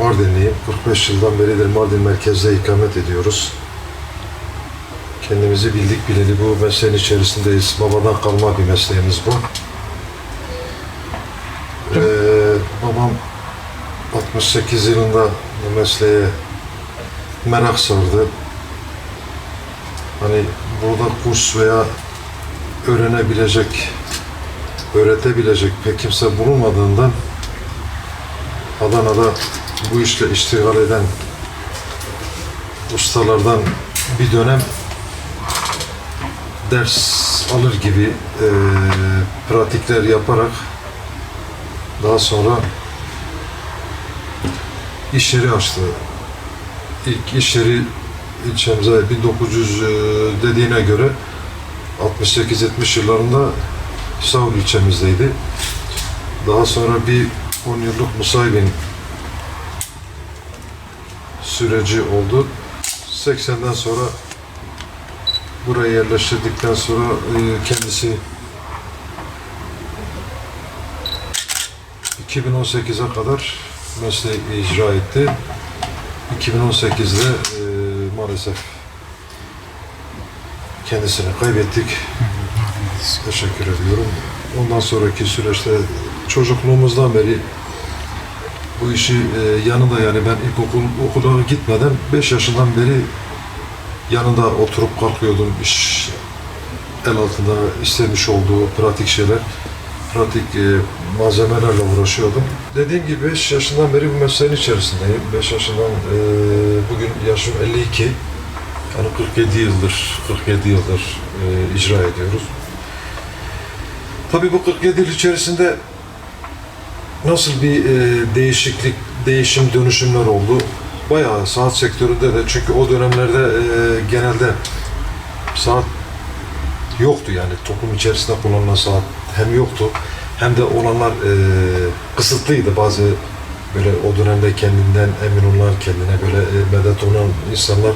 Mardinliyim. 45 yıldan beridir Mardin merkezde ikamet ediyoruz. Kendimizi bildik bileli bu mesleğin içerisindeyiz. Babadan kalma bir mesleğimiz bu. Babam 68 yılında bu mesleğe merak sardı. Hani burada kurs veya öğretebilecek pek kimse bulunmadığından Adana'da bu işle iştigal eden ustalardan bir dönem ders alır gibi pratikler yaparak daha sonra iş yeri açtı. İlk iş yeri ilçemize 1900 dediğine göre 68-70 yıllarında Savur ilçemizdeydi. Daha sonra bir 10 yıllık musayibin süreci oldu. 80'den sonra buraya yerleştirdikten sonra kendisi 2018'e kadar mesleği icra etti. 2018'de maalesef kendisini kaybettik. Teşekkür ediyorum. Ondan sonraki süreçte çocukluğumuzdan beri bu işi yanında, yani ben okula gitmeden 5 yaşından beri yanında oturup kalkıyordum. İş el altında istemiş olduğu pratik şeyler, pratik malzemelerle uğraşıyordum. Dediğim gibi 5 yaşından beri bu mesleğin içerisindeyim. 5 yaşından bugün yaşım 52. Yani 47 yıldır icra ediyoruz. Tabii bu 47 yıl içerisinde nasıl bir değişim, dönüşümler oldu? Bayağı saat sektöründe de, çünkü o dönemlerde genelde saat yoktu, yani toplum içerisinde kullanılan saat hem yoktu hem de olanlar kısıtlıydı. Bazı böyle o dönemde kendinden emin olan, kendine böyle medet olan insanlar,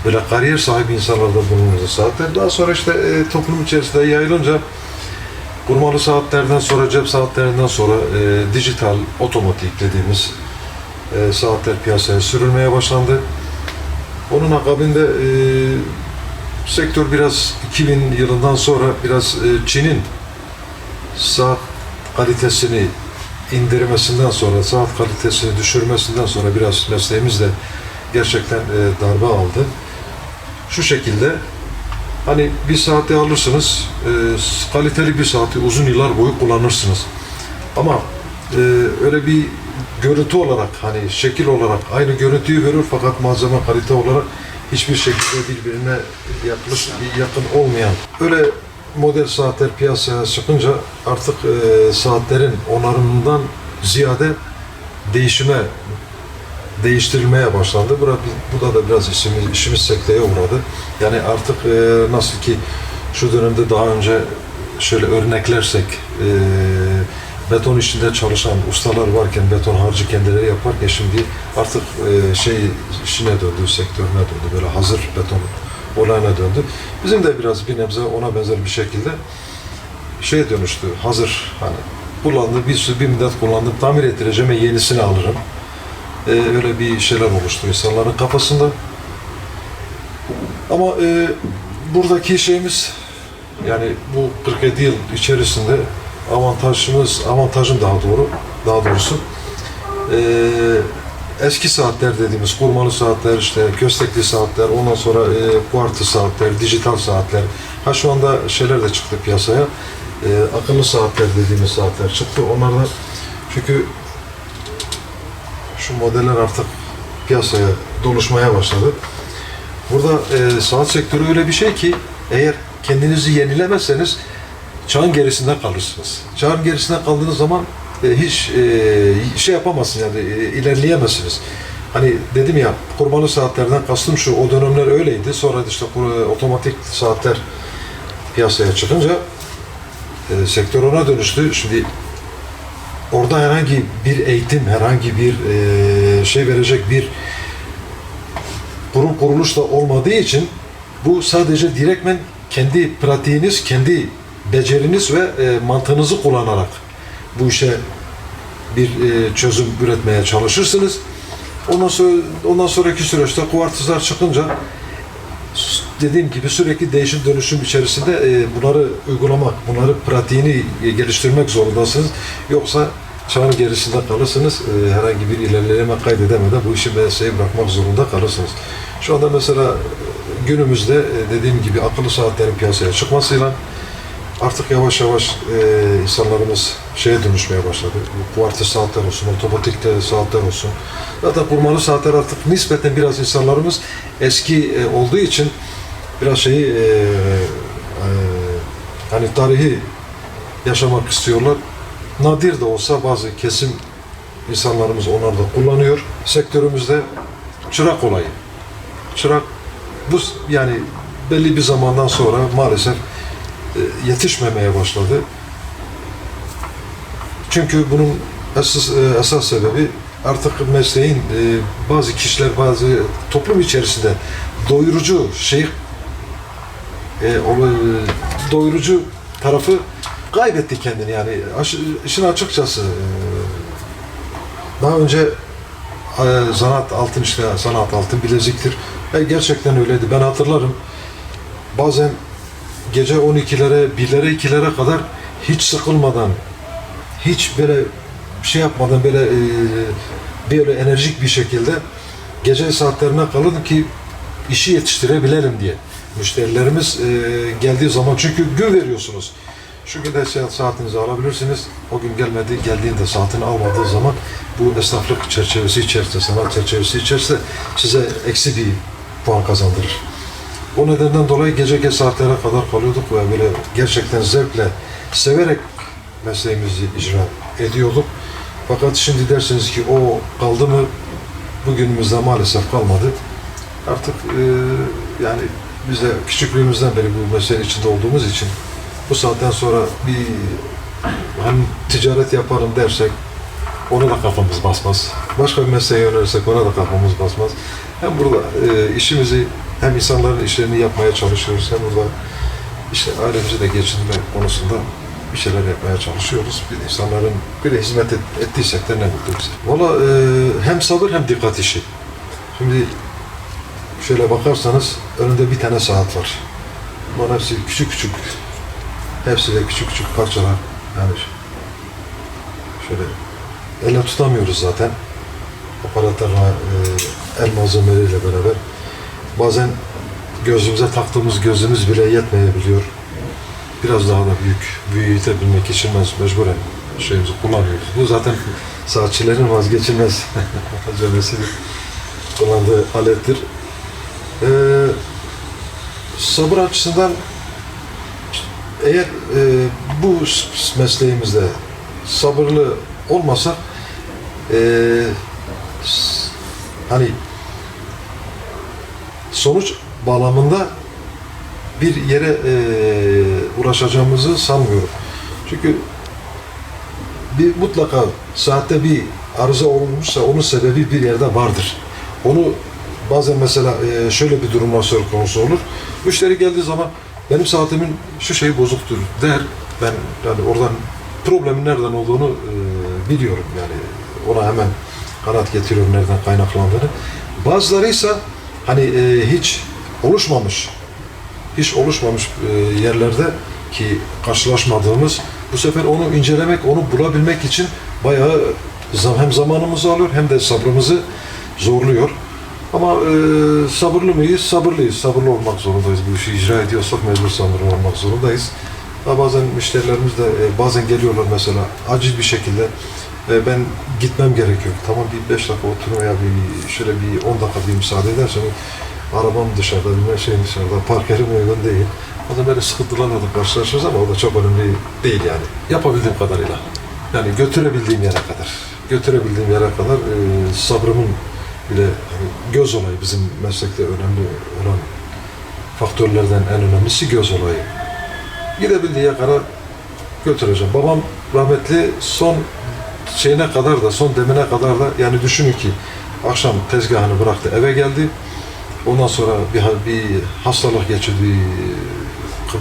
böyle kariyer sahibi insanlar da bulunurdu saatler. Daha sonra işte toplum içerisinde yayılınca kurmalı saatlerden sonra, cep saatlerinden sonra dijital, otomatik dediğimiz saatler piyasaya sürülmeye başlandı. Onun akabinde sektör biraz 2000 yılından sonra biraz Çin'in saat kalitesini indirmesinden sonra, saat kalitesini düşürmesinden sonra biraz mesleğimiz de gerçekten darbe aldı. Şu şekilde, hani bir saati alırsınız, kaliteli bir saati uzun yıllar boyu kullanırsınız. Ama öyle bir görüntü olarak, hani şekil olarak aynı görüntüyü verir fakat malzeme kalite olarak hiçbir şekilde birbirine yakın olmayan öyle model saatler piyasaya çıkınca artık saatlerin onarımından ziyade değiştirilmeye başlandı. Bu da biraz işimiz sekteye uğradı. Yani artık nasıl ki şu dönemde daha önce şöyle örneklersek beton işinde çalışan ustalar varken, beton harcı kendileri yaparken şimdi artık işine döndü, sektörüne döndü. Böyle hazır beton olayına döndü. Bizim de biraz bir nebze ona benzer bir şekilde dönüştü. Hazır, hani kullandım, bir müddet kullandım, tamir ettireceğim ve yenisini alırım. Öyle bir şeyler oluştu insanların kafasında. Ama buradaki şeyimiz, yani bu 47 yıl içerisinde avantajım daha doğrusu eski saatler dediğimiz kurmalı saatler, işte köstekli saatler, ondan sonra kuartı saatler, dijital saatler. Şu anda şeyler de çıktı piyasaya. Akıllı saatler dediğimiz saatler çıktı. Onlar da, çünkü şu modeller artık piyasaya doluşmaya başladı. Burada saat sektörü öyle bir şey ki, eğer kendinizi yenilemezseniz çağın gerisinde kalırsınız. Çağın gerisinde kaldığınız zaman hiç şey yapamazsınız, yani ilerleyemezsiniz. Hani dedim ya, kurmalı saatlerden kastım şu, o dönemler öyleydi. Sonra işte otomatik saatler piyasaya çıkınca sektör ona dönüştü. Şimdi orada herhangi bir eğitim, herhangi bir şey verecek bir kurum, kuruluş da olmadığı için bu sadece direktmen kendi pratiğiniz, kendi beceriniz ve mantığınızı kullanarak bu işe bir çözüm üretmeye çalışırsınız. Ondan sonraki süreçte kuartızlar çıkınca dediğim gibi sürekli değişim dönüşüm içerisinde bunları uygulamak, bunları pratiğini geliştirmek zorundasınız. Yoksa çağın gerisinde kalırsınız. Herhangi bir ilerleme kaydedemeden bu işi mesleği bırakmak zorunda kalırsınız. Şu anda mesela günümüzde dediğim gibi akıllı saatlerin piyasaya çıkmasıyla artık yavaş yavaş insanlarımız şeye dönüşmeye başladı. Kuartız saatler olsun, otomatik saatler olsun. Zaten kurmalı saatler artık nispeten biraz insanlarımız eski olduğu için biraz hani tarihi yaşamak istiyorlar. Nadir de olsa bazı kesim insanlarımız onları da kullanıyor. Sektörümüzde çırak olayı. Çırak bu yani belli bir zamandan sonra maalesef yetişmemeye başladı. Çünkü bunun esas sebebi artık mesleğin bazı kişiler, bazı toplum içerisinde doyurucu doyurucu tarafı kaybetti kendini yani. İşin açıkçası daha önce sanat altın bileziktir. Gerçekten öyleydi. Ben hatırlarım. Bazen gece 12'lere, 1'lere, 2'lere kadar hiç sıkılmadan, hiç böyle şey yapmadan böyle enerjik bir şekilde gece saatlerine kalırdım ki işi yetiştirebilelim diye. Müşterilerimiz geldiği zaman çünkü gün veriyorsunuz. Şu gün de saatinizi alabilirsiniz. O gün geldiğinde saatini almadığı zaman bu esnaflık çerçevesi içerisinde, sanat çerçevesi içerisinde size eksi bir puan kazandırır. O nedenden dolayı gece saatlere kadar kalıyorduk ve böyle gerçekten zevkle, severek mesleğimizi icra ediyorduk. Fakat şimdi dersiniz ki o kaldı mı? Bugünümüzde maalesef kalmadı. Artık yani biz de küçüklüğümüzden beri bu mesleğin içinde olduğumuz için bu saatten sonra bir hani ticaret yaparım dersek ona da kafamız basmaz. Başka bir mesleğe yönelirsek ona da kafamız basmaz. Hem burada işimizi hem insanların işlerini yapmaya çalışıyoruz hem burada işte ailemizi de geçindirme konusunda bir şeyler yapmaya çalışıyoruz. Bir de insanların bir de hizmet ettiysek de ne mutlu bize. Valla hem sabır hem dikkat işi. Şimdi şöyle bakarsanız önünde bir tane saat var. Bunların hepsi küçük küçük. Hepsi de küçük küçük parçalar. Yani şöyle elle tutamıyoruz zaten. Aparatlarla, el malzemeleriyle beraber. Bazen gözümüze taktığımız gözümüz bile yetmeyebiliyor. Biraz daha da büyütebilmek için mecburen şeyimizi kullanıyoruz. Bu zaten saatçilerin vazgeçilmez malzemesidir. Kullandığı alettir. Sabır açısından eğer bu mesleğimizde sabırlı olmasak hani sonuç bağlamında bir yere ulaşacağımızı sanmıyorum. Çünkü mutlaka saatte bir arıza olmuşsa onun sebebi bir yerde vardır. Onu bazen mesela şöyle bir durumlar söz konusu olur. Müşteri geldiği zaman benim saatimin şu şeyi bozuktur der. Ben yani oradan problemin nereden olduğunu biliyorum yani. Ona hemen kanat getiriyorum nereden kaynaklandığını. Bazıları ise hani hiç oluşmamış yerlerde ki karşılaşmadığımız bu sefer onu incelemek, onu bulabilmek için bayağı hem zamanımızı alıyor hem de sabrımızı zorluyor. Ama sabırlı mıyız? Sabırlıyız. Sabırlı olmak zorundayız. Bu işi icra ediyorsak mecbur sabırlı olmak zorundayız. Bazen müşterilerimiz de bazen geliyorlar mesela acil bir şekilde ben gitmem gerekiyor. Tamam bir 5 dakika oturun veya şöyle bir 10 dakika bir müsaade edersen arabam dışarıda, bir şeyim dışarıda, park yerim uygun değil. Bazen böyle sıkıntılarla da karşılaşırız ama o da çok önemli değil yani. Yapabildiğim kadarıyla. Yani götürebildiğim yere kadar sabrımın bile hani göz olayı bizim meslekte önemli olan faktörlerden en önemlisi göz olayı. Gidebildiği kadar götüreceğim. Babam rahmetli son demine kadar da yani düşünün ki akşam tezgahını bıraktı eve geldi. Ondan sonra bir hastalık geçirdi,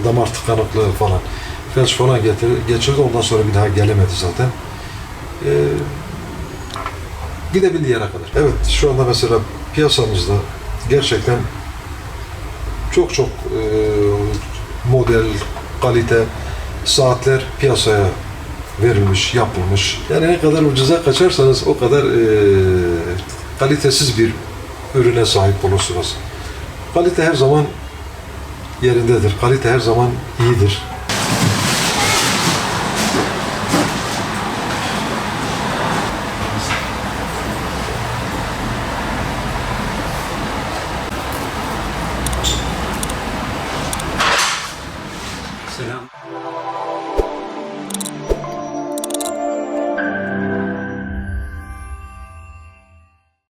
damar tıkanıklığı falan, felç falan geçirdi. Ondan sonra bir daha gelemedi zaten. gidebildiği yere kadar. Evet, şu anda mesela piyasamızda gerçekten çok model, kalite saatler piyasaya verilmiş, yapılmış. Yani ne kadar ucuza kaçarsanız o kadar kalitesiz bir ürüne sahip olursunuz. Kalite her zaman yerindedir. Kalite her zaman iyidir.